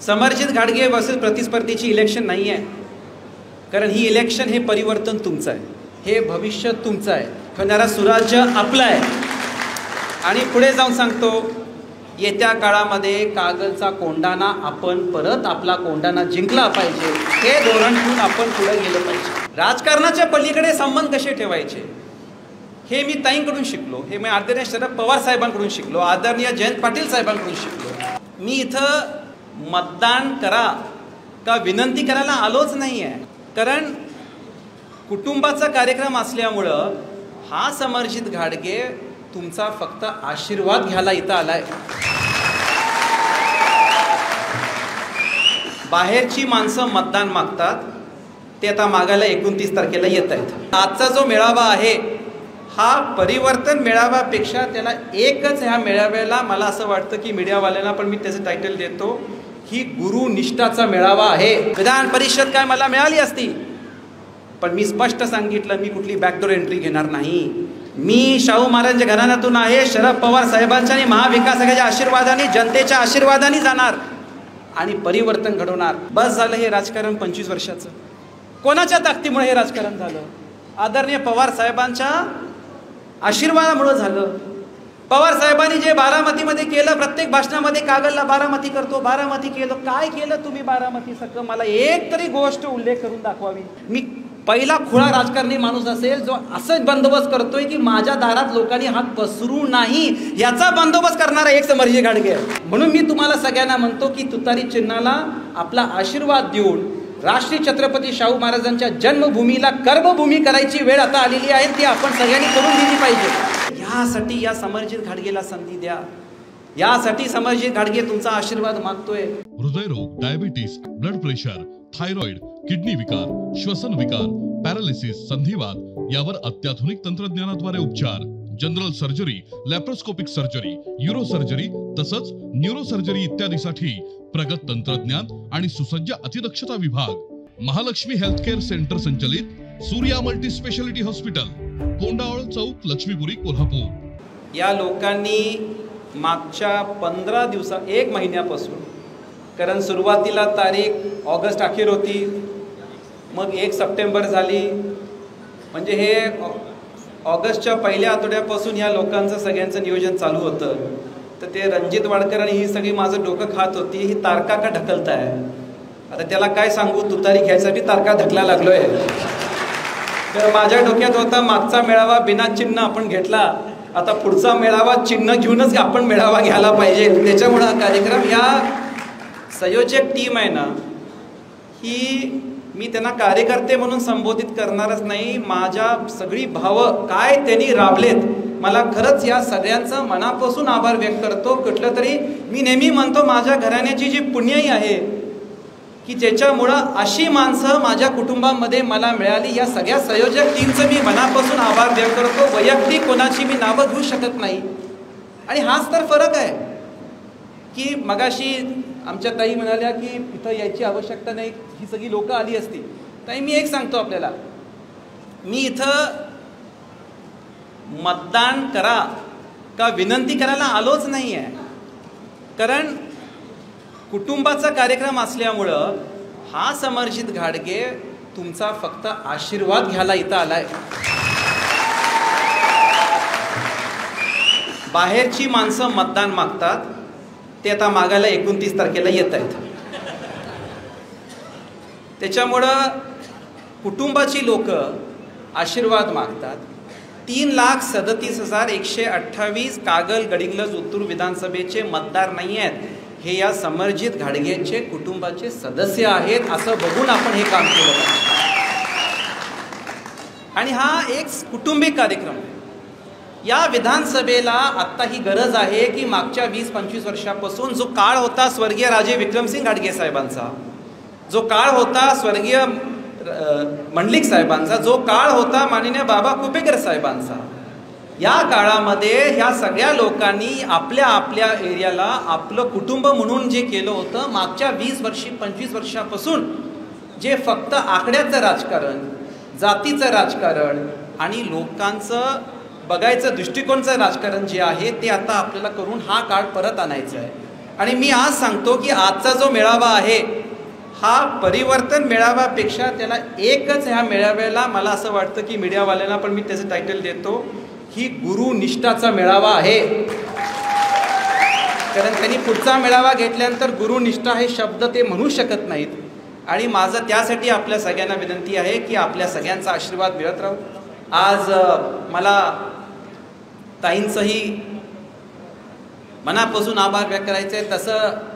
समर्जित घाटगे versus प्रतिस्पर्धीची election नाही आहे, कारण ही इलेक्शन हे परिवर्तन तुमचं आहे, हे भविष्य तुमचं आहे, होणारा सुराज्य आपलं आहे. आणि पुढे जाऊन सांगतो, येत्या काळामध्ये कागलचा कोंडाणा आपण परत आपला कोंडाणा जिंकला पाहिजे, हे धोरण ठेवून आपण पुढे गेलं पाहिजे. राजकारणाच्या पलीकडे संबंध कसे ठेवायचे हे मी ताईंकडून शिकलो, हे मी आदरणीय शरद पवार साहेबांकडून शिकलो, आदरणीय जयंत पाटील साहेबांकडून शिकलो. मी इथं मतदान करा का विनंती करायला आलोच नाही आहे, कारण कुटुंबाचा कार्यक्रम असल्यामुळं हा समर्जित घाटगे तुमचा फक्त आशीर्वाद घ्यायला इथं आलाय. बाहेरची माणसं मतदान मागतात, ते आता मागायला 29 तारखेला येत आहेत. आजचा जो मेळावा आहे हा परिवर्तन मेळाव्यापेक्षा त्याला एकच, ह्या मेळाव्याला मला असं वाटतं की मीडियावाल्यांना पण मी त्याचं टायटल देतो, ही गुरुनिष्ठाचा मेळावा आहे. विधान परिषद काय मला मिळाली असती, पण मी स्पष्ट सांगितलं मी कुठली बॅकडोर एंट्री घेणार नाही. मी शाहू महाराजांच्या घराण्यातून आहे, शरद पवार साहेबांच्या आणि महाविकास आघाडीच्या आशीर्वादाने, जनतेच्या आशीर्वादाने जाणार आणि परिवर्तन घडवणार. बस झालं हे राजकारण 25 वर्षाचं. कोणाच्या ताकदीमुळे हे राजकारण झालं? आदरणीय पवार साहेबांच्या आशीर्वादामुळे झालं. पवार साहेबांनी जे बारामतीमध्ये केलं, प्रत्येक भाषणामध्ये कागलला बारामती करतो, बारामती केलं. काय केलं तुम्ही बारामती सगळं? मला एक तरी गोष्ट उल्लेख करून दाखवावी. मी पहिला खुळा राजकारणी माणूस असेल जो असं बंदोबस्त करतोय की माझ्या दारात लोकांनी हात पसरू नाही, याचा बंदोबस्त करणारा एक समर्जित घाटगे. म्हणून मी तुम्हाला सगळ्यांना म्हणतो की तुतारी चिन्हाला आपला आशीर्वाद देऊन राष्ट्रीय छत्रपती शाहू महाराजांच्या जन्मभूमीला कर्मभूमी करायची वेळ आता आलेली आहे, ती आपण सगळ्यांनी करून दिली पाहिजे. यासाठी या समर्जित घाटगेला संधी द्या, यासाठी समर्जित घाटगे तुमचा आशीर्वाद मागतोय. हृदयरोग, diabetes, blood pressure, thyroid, kidney विकार, श्वसन विकार, पॅरालिसिस, संधिवात यावर अत्याधुनिक तंत्रज्ञानाद्वारे उपचार. General surgery, laparoscopic surgery, euro surgery तसंच न्यूरो सर्जरी इत्यादीसाठी प्रगत तंत्रज्ञान आणि सुसज्ज अतिदक्षता विभाग. महालक्ष्मी हेल्थकेअर सेंटर संचलित सूर्या मल्टी स्पेशालिटी हॉस्पिटल, कोंडावळ चौक, लक्ष्मीपुरी, कोल्हापूर. या लोकांनी मागच्या 15 दिवसात, 1 महिन्यापासून, कारण सुरुवातीला तारीख ऑगस्ट अखेर होती, मग 1 सप्टेंबर झाली, म्हणजे हे ऑगस्टच्या पहिल्या आठवड्यापासून ह्या लोकांचं सगळ्यांचं नियोजन चालू होतं. तर ते रणजित वाडकर आणि ही सगळी माझं डोकं खात होती, ही तारका का ढकलताय? आता त्याला काय सांगू, तुतारी घ्यायसाठी तारका ढकला लागलोय. तर माझ्या डोक्यात होता मागचा मेळावा बिना चिन्ह आपण घेतला, आता पुढचा मेळावा चिन्ह घेऊनच आपण मेळावा घ्यायला पाहिजे. त्याच्यामुळे हा कार्यक्रम, या संयोजक टीम आहे ना, ही मी त्यांना कार्यकर्ते म्हणून संबोधित करणारच नाही. माझ्या सगळी भावं काय त्यांनी राबलेत, मला खरंच या सगळ्यांचं मनापासून आभार व्यक्त करतो. कुठलं तरी मी नेहमी म्हणतो माझ्या घराण्याची जी पुण्याई आहे की ज्याच्यामुळं अशी माणसं माझ्या कुटुंबामध्ये मला मिळाली. या सगळ्या संयोजक टीमचं मी मनापासून आभार व्यक्त करतो. वैयक्तिक कोणाची मी नावं घेऊ शकत नाही. आणि हाच तर फरक आहे की मगाशी आमच्या ताई म्हणाल्या की इथं यायची आवश्यकता नाही, ही सगळी लोकं आली असती. ताई मी एक सांगतो आपल्याला, मी इथं मतदान करा का विनंती करायला आलोच नाही आहे, कारण कुटुंबाचा कार्यक्रम असल्यामुळं हा समर्जित घाटगे तुमचा फक्त आशीर्वाद घ्यायला इथं आलाय. बाहेरची माणसं मतदान मागतात, ते आता मागायला 29 तारखेला येत आहेत. त्याच्यामुळं कुटुंबाची लोक आशीर्वाद मागतात. 3,37,128 कागल, गडिंग्लज, उत्तूर विधानसभेचे मतदार नाही आहेत, हे या समर्जित घाटगेंचे कुटुंबाचे सदस्य आहेत, असं बघून आपण हे काम केलं पाहिजे. आणि हा एक कुटुंबिक कार्यक्रम आहे. या विधानसभेला आत्ता ही गरज आहे की मागच्या 20-25 वर्षापासून जो काळ होता स्वर्गीय राजे विक्रमसिंग घाटगे साहेबांचा, जो काळ होता स्वर्गीय मंडलिक साहेबांचा, जो काळ होता माननीय बाबा कुपेकर साहेबांचा, या काळामध्ये ह्या सगळ्या लोकांनी आपल्या आपल्या एरियाला आपलं कुटुंब म्हणून जे केलं होतं, मागच्या 20-25 वर्षापासून जे फक्त आकड्याचं राजकारण, जातीचं राजकारण आणि लोकांचं बघायचं दृष्टिकोनचं राजकारण जे आहे ते आता आपल्याला करून हा काळ परत आणायचा आहे. आणि मी आज सांगतो की आजचा जो मेळावा आहे हा परिवर्तन मेळाव्यापेक्षा त्याला एकच ह्या मेळाव्याला मला असं वाटतं की मीडियावाल्यांना पण मी त्याचं टायटल देतो, ही गुरुनिष्ठाचा मेळावा आहे. कारण त्यांनी पुढचा मेळावा घेतल्यानंतर गुरुनिष्ठा हे शब्द ते म्हणू शकत नाहीत. आणि माझं त्यासाठी आपल्या सगळ्यांना विनंती आहे की आपल्या सगळ्यांचा आशीर्वाद मिळत राहू. आज मला ताईंचंही मनापासून आभार व्यक्त करायचे आहे. तसं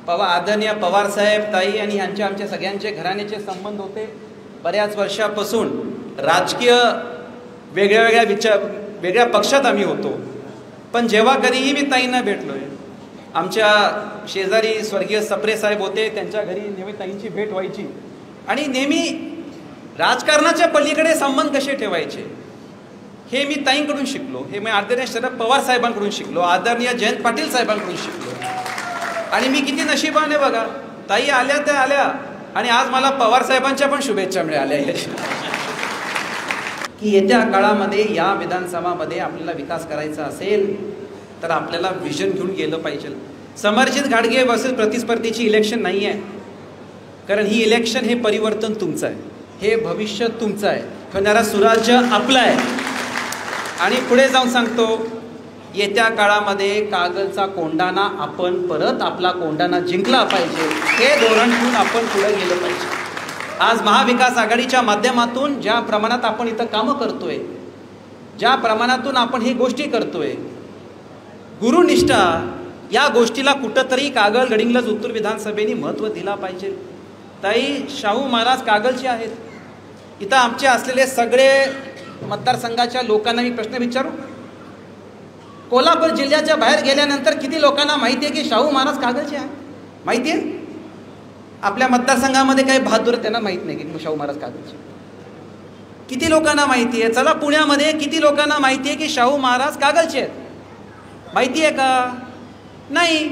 आदरणीय पवार साहेब, ताई आणि आमच्या सगळ्यांचे घराण्याचे संबंध होते बऱ्याच वर्षापासून. राजकीय वेगळ्या पक्षात आम्ही होतो, पण जेव्हा कधीही मी ताईंना भेटलोय, आमच्या शेजारी स्वर्गीय सप्रे साहेब होते, त्यांच्या घरी नेहमी ताईंची भेट व्हायची. आणि नेहमी राजकारणाच्या पलीकडे संबंध कसे ठेवायचे हे मी ताईंकडून शिकलो. हे मी आदरणीय शरद पवार साहेबांकडून शिकलो, आदरणीय जयंत पाटील साहेबांकडून शिकलो. आणि मी किती नशिबाने बघा, ताई आल्या त्या आल्या आणि आज मला पवार साहेबांच्या पण शुभेच्छा मिळाल्या की येत्या काळामध्ये या विधानसभामध्ये आपल्याला विकास करायचा असेल तर आपल्याला विजन घेऊन गेलं पाहिजे. समरजित घाटगे वर्सेस प्रतिस्पर्धीची इलेक्शन नाही आहे, कारण ही इलेक्शन हे परिवर्तन तुमचं आहे, हे भविष्य तुमचं आहे, होणारा सुराज्य आपलं आहे. आणि पुढे जाऊन सांगतो, येत्या काळामध्ये कागलचा कोंडाणा आपण परत आपला कोंडाणा जिंकला पाहिजे, हे धोरण घेऊन आपण पुढे गेलं पाहिजे. आज महाविकास आघाडीच्या माध्यमातून ज्या प्रमाणात आपण इथं कामं करतोय, ज्या प्रमाणातून आपण ही गोष्टी करतोय, गुरुनिष्ठा या गोष्टीला कुठंतरी कागल गडिंग्लज उत्तर विधानसभेने महत्त्व दिला पाहिजे. ताई, शाहू महाराज कागलचे आहेत. इथं आमचे असलेले सगळे मतदारसंघाच्या लोकांना मी प्रश्न विचारू, कोल्हापूर जिल्ह्याच्या बाहेर गेल्यानंतर किती लोकांना माहिती आहे की शाहू महाराज कागलचे आहे? माहिती आहे? आपल्या मतदारसंघामध्ये काही बहादूर त्यांना माहीत नाही की शाहू महाराज कागलचे. किती लोकांना माहिती आहे? चला, पुण्यामध्ये किती लोकांना माहिती आहे की शाहू महाराज कागलचे आहेत? माहिती आहे का? नाही.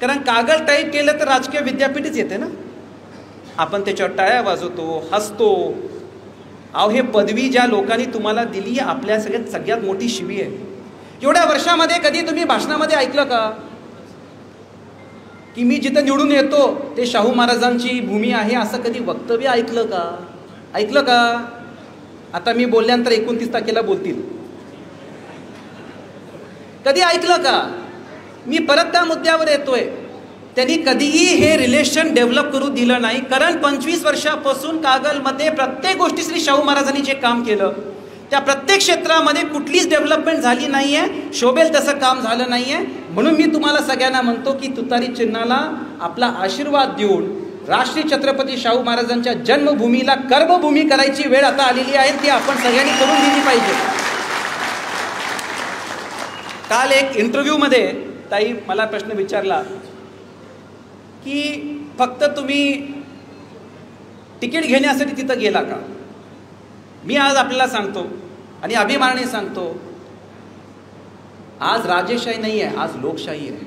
कारण कागल टाईप केलं तर राजकीय विद्यापीठच येते ना. आपण त्याच्यावर टाळ्या वाजवतो, हसतो. अहो, हे पदवी ज्या लोकांनी तुम्हाला दिली आपल्या सगळ्यात मोठी शिवी आहे. एवढ्या वर्षामध्ये कधी तुम्ही भाषणामध्ये ऐकलं का की मी जिथं निवडून येतो ते शाहू महाराजांची भूमी आहे असं कधी वक्तव्य ऐकलं का? ऐकलं का? आता मी बोलल्यानंतर 29 तारखेला बोलतील. कधी ऐकलं का? मी परत त्या मुद्द्यावर येतोय. त्यांनी कधीही हे रिलेशन डेव्हलप करू दिलं नाही, कारण 25 वर्षापासून कागलमध्ये प्रत्येक गोष्टी श्री शाहू महाराजांनी जे काम केलं त्या प्रत्येक क्षेत्रामध्ये कुठलीच डेव्हलपमेंट झाली नाही आहे, शोभेल तसं काम झालं नाही आहे. म्हणून मी तुम्हाला सगळ्यांना म्हणतो की तुतारी चिन्हाला आपला आशीर्वाद देऊन राष्ट्रीय छत्रपती शाहू महाराजांच्या जन्मभूमीला कर्मभूमी करायची वेळ आता आलेली आहे, ती आपण सगळ्यांनी करून दिली पाहिजे. काल एक इंटरव्ह्यूमध्ये ताई मला प्रश्न विचारला की फक्त तुम्ही तिकीट घेण्यासाठी तिथं गेला का? मी आज आपल्याला सांगतो आणि अभिमानाने सांगतो, आज राजेशाही नाही आहे, आज लोकशाही आहे.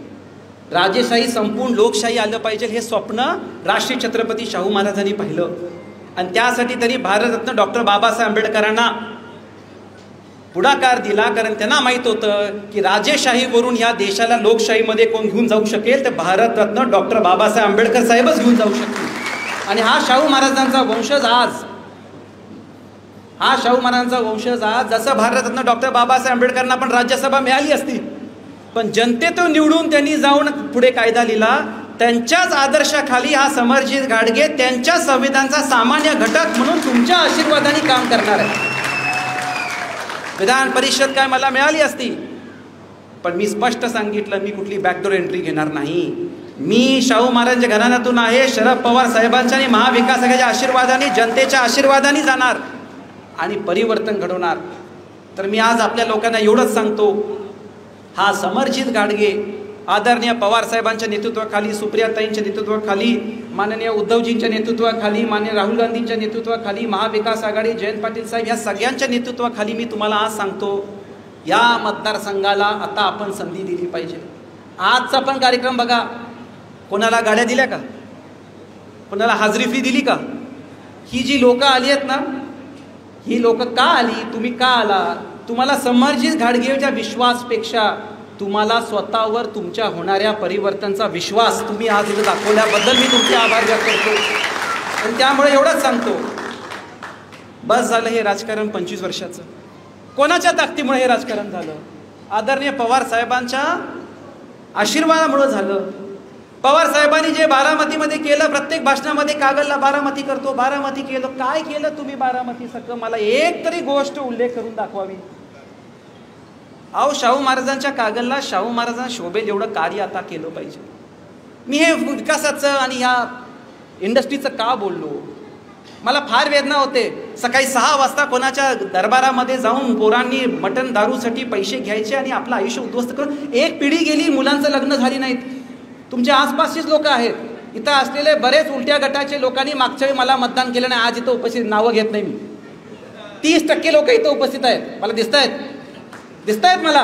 राजेशाही संपूर्ण लोकशाही आलं पाहिजे हे स्वप्न राष्ट्रीय छत्रपती शाहू महाराजांनी पाहिलं आणि त्यासाठी त्यांनी भारतरत्न डॉक्टर बाबासाहेब आंबेडकरांना पुढाकार दिला. कारण त्यांना माहीत होतं की राजेशाहीवरून ह्या देशाला लोकशाहीमध्ये कोण घेऊन जाऊ शकेल तर भारतरत्न डॉक्टर बाबासाहेब आंबेडकर साहेबच घेऊन जाऊ शकतील. आणि हा शाहू महाराजांचा वंशज आज जसं भारतरत्न डॉक्टर बाबासाहेब आंबेडकरांना पण राज्यसभा मिळाली असती, पण जनतेतून निवडून त्यांनी जाऊन पुढे कायदा लिहिला. त्यांच्याच आदर्शाखाली हा समरजित घाटगे त्यांच्या संविधानाचा सामान्य घटक म्हणून तुमच्या आशीर्वादाने काम करणार आहे. विधान परिषद काय मला मिळाली असती, पण मी स्पष्ट सांगितलं मी कुठली बॅकडोर एंट्री घेणार नाही. मी शाहू महाराजांच्या घराण्यातून आहे, शरद पवार साहेबांच्या आणि महाविकास आघाडीच्या आशीर्वादाने, जनतेच्या आशीर्वादाने जाणार आणि परिवर्तन घडवणार. तर मी आज आपल्या लोकांना एवढंच सांगतो, हा समरजित घाटगे आदरणीय पवार साहेबांच्या नेतृत्वाखाली, सुप्रियाताईंच्या नेतृत्वाखाली, माननीय उद्धवजींच्या नेतृत्वाखाली, माननीय राहुल गांधींच्या नेतृत्वाखाली, महाविकास आघाडी, जयंत पाटील साहेब या सगळ्यांच्या नेतृत्वाखाली मी तुम्हाला आज सांगतो, या मतदारसंघाला आता आपण संधी दिली पाहिजे. आजचा पण कार्यक्रम बघा, कोणाला गाड्या दिल्या का? कोणाला हाजरी फी दिली का? ही जी लोक आली आहेत ना, ही लोक का आली? तुम्ही का आला? तुम्हाला समरजित घाटगेच्या विश्वासपेक्षा तुम्हाला स्वतःवर तुमच्या होणाऱ्या परिवर्तनाचा विश्वास तुम्ही आज इथं दाखवल्याबद्दल मी तुमचे आभार व्यक्त करतो. आणि त्यामुळे एवढंच सांगतो, बस झालं हे राजकारण 25 वर्षाचं. कोणाच्या ताकदीमुळे हे राजकारण झालं? आदरणीय पवार साहेबांच्या आशीर्वादामुळे झालं. पवार साहेबांनी जे बारामतीमध्ये केलं, प्रत्येक भाषणामध्ये कागलला बारामती करतो, बारामती केलं. काय केलं तुम्ही बारामती सगळं? मला एक तरी गोष्ट उल्लेख करून दाखवावी. अहो, शाहू महाराजांच्या कागलला शाहू महाराजांना शोभेल एवढं कार्य आता केलं पाहिजे. मी हे विकासाचं आणि ह्या इंडस्ट्रीचं का बोललो? मला फार वेदना होते. सकाळी 6 वाजता कोणाच्या दरबारामध्ये जाऊन पोरांनी मटण दारूसाठी पैसे घ्यायचे आणि आपलं आयुष्य उद्ध्वस्त करून एक पिढी गेली, मुलांचं लग्न झाली नाहीत. तुमच्या आसपासचीच लोक आहेत. इथं असलेले बरेच उलट्या गटाचे लोकांनी मागच्या वेळी मला मतदान केलं नाही. आज इथं उपस्थित नावं घेत नाही मी. 30% लोक इथं उपस्थित आहेत. मला दिसत आहेत मला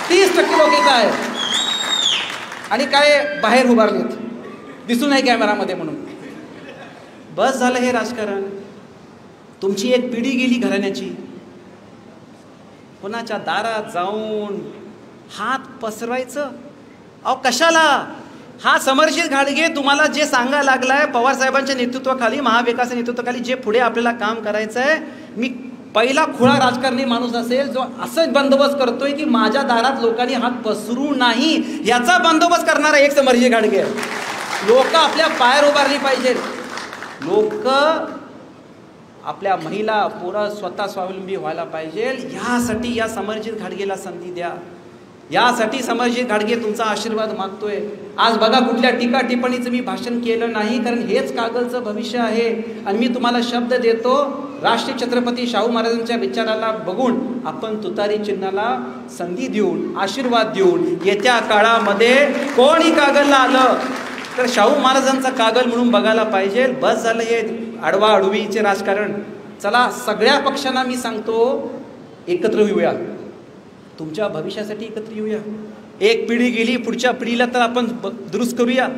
30% लोक इथं आहेत. आणि काय बाहेर उभारलेत, दिसू नाही कॅमेरामध्ये म्हणून. बस झालं हे राजकारण. तुमची एक पिढी गेली घराण्याची. कोणाच्या दारात जाऊन हात पसरवायचं? अहो कशाला? हा समरजित घाडगे तुम्हाला जे सांगायला लागलाय, पवार साहेबांच्या नेतृत्वाखाली, महाविकास नेतृत्वाखाली जे पुढे आपल्याला काम करायचं आहे, मी पहिला खुळा राजकारणी माणूस असेल जो असं बंदोबस्त करतोय की माझ्या दारात लोकांनी हात पसरू नाही, याचा बंदोबस्त करणारा एक समरजित घाडगे आहे. लोक आपल्या पायावर उभारली पाहिजेत. लोक आपल्या महिला पोरं स्वतः स्वावलंबी व्हायला पाहिजे. यासाठी या समरजित घाडगेला संधी द्या. यासाठी समरजित घाडगे तुमचा आशीर्वाद मागतोय. आज बघा, कुठल्या टीका टिप्पणीचं मी भाषण केलं नाही, कारण हेच कागलचं भविष्य आहे. आणि मी तुम्हाला शब्द देतो, राष्ट्रीय छत्रपती शाहू महाराजांच्या विचाराला बघून आपण तुतारी चिन्हाला संधी देऊन, आशीर्वाद देऊन, येत्या काळामध्ये कोणी कागलला आलं तर शाहू महाराजांचा कागल म्हणून बघायला पाहिजे. बस झालं हे आडवा अडवीचे राजकारण. चला, सगळ्या पक्षांना मी सांगतो, एकत्र येऊया. तुमच्या भविष्यासाठी एकत्र येऊया. एक पिढी गेली, पुढच्या पिढीला तर आपण दुरुस्त करूया.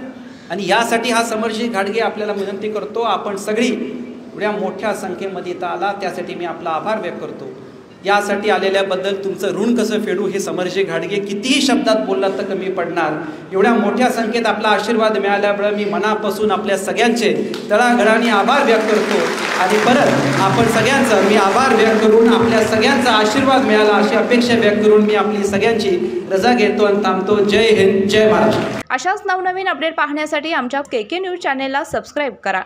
आणि यासाठी हा समरजित घाडगे आपल्याला विनंती करतो, आपण सगळी एवढ्या मोठ्या संख्येमध्ये इथं आला, त्यासाठी मी आपला आभार व्यक्त करतो. यासाठी आलेल्याबद्दल तुमचं ऋण कसं फेडू हे समरजित घाडगे कितीही शब्दात बोलला तर कमी पडणार. एवढ्या मोठ्या संख्येत आपला आशीर्वाद मिळाल्यामुळे मी मनापासून आपल्या सगळ्यांचे तळागळाने आभार व्यक्त करतो. आणि परत आपण सगळ्यांचं मी आभार व्यक्त करून आपल्या सगळ्यांचा आशीर्वाद मिळाला अशी अपेक्षा व्यक्त करून मी आपली सगळ्यांची रजा घेतो आणि थांबतो. जय हिंद, जय महाराष्ट्र. अशाच नवनवीन अपडेट पाहण्यासाठी आमच्या KK न्यूज चॅनेलला सबस्क्राईब करा.